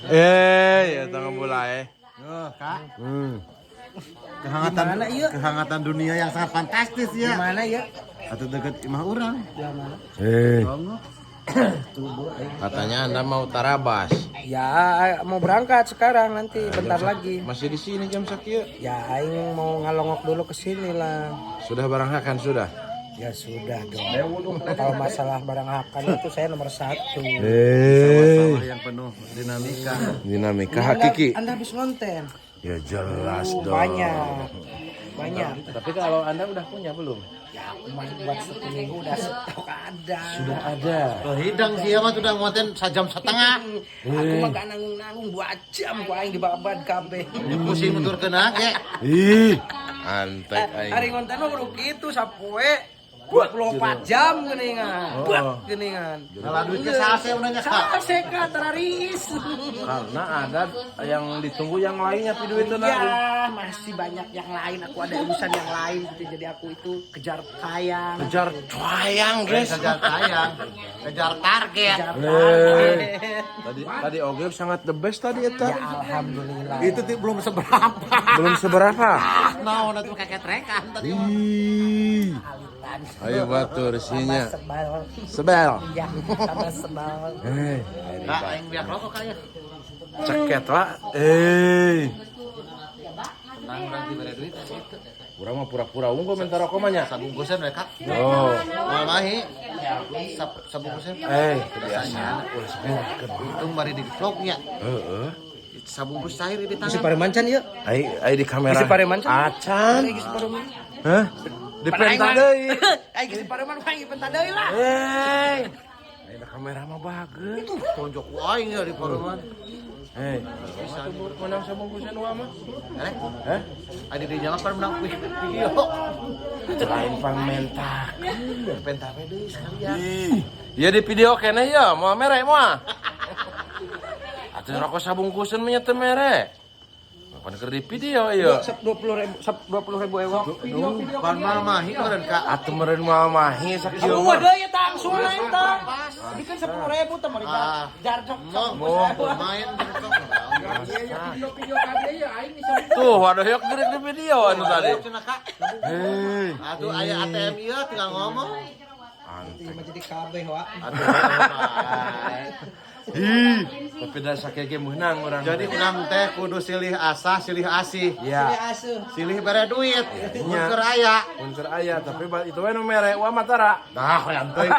Ya tengah mulai. Kak. Kehangatan dunia yang sangat fantastis ya. Gimana ya? Atau dekat imah orang. Katanya Anda mau tarabas. Ya mau berangkat sekarang nanti bentar lagi. Masih di sini jam sekian. Ya aing mau ngalongok dulu ke sini lah. Sudah barang hakan sudah. Ya sudah dong. Kalau masalah barang hakan itu saya nomor 1. Masalah yang penuh dinamika. Dinamika hakiki. Anda habis ngonten. Ya jelas dong. Banyak. Tapi kalau Anda udah punya belum? Ya aku mah buat 1 minggu udah stok ada. Sudah ada. Hidang sih mah sudah ngoten 1,5 jam. Aku mah gak nanggung-nanggung 2 jam ku aing dibabat kabeh. Pusing nuturkeun ge. Ih, antek aing. Hari ngonten mah baru gitu sapoe. 24 jam geuningan. Geuningan. Kalau duitnya sase menanya Kak. Sase ka tararis. Karena ada yang ditunggu yang lainnya video itu Ya, masih banyak yang lain. Aku ada urusan yang lain gitu. Jadi aku itu kejar tayang. Kejar tayang, guys. Kejar tayang, kejar target. Kejar target. Tadi Oge sangat the best tadi eta. Ya alhamdulillah. Itu belum seberapa. Belum seberapa. Nah, itu kakek trekan tadi. Ih. Ayo batur isinya. Sebal. Sebel. Ya, tambah sebal. Kak, aing biar rokok kaya. Ceket wa. Tenang nanti bere duit gitu. Urang mah pura-pura unggul minta rokok mah nya. Sabungkusan mereka. Oh. Mamahi. Sabungkusan. Kebiasaan. Untung bari di vlognya. Heeh. Sabungkus cair di tangan. Si paremancan ya? Ai di kamera. Isi pareman can? Acan. Isi pareman. Hah? Di penta deui. Ai si pareman mah penta deui lah. Hei. Ai da kamera mah bageus. Tonjok wae ya di pareman. Hei. Bisa menang sabungkusan wa mah. Elek. Hah? Adi di jalan pan menang video. Lain pamentak. Penta deui sekalian. Iya di video kene ya, mau mere moal. Atuh rokok sabungkusan mah nya teu mere. Pan keur di video ieu. 20.000 ewak. Pan mamahi keren Kak. Atuh meureun moal mahi sakieu. Aku mah deui tah angsul lain tah. Ini kan 10.000 tah mari jarjok. Main Tuh, waduh yok gerik di video anu tadi. Hei. Aduh aya ATM ieu tinggal ngomong. Ieu mah jadi kabeh wa. Ih, tapi da sakege meunang urang. Jadi urang teh kudu silih asah, silih asih. ya, Silih bere duit. Nya. Keur aya. unsur aya tapi itu we nu mere wa mah tara. Nah, hoyang teh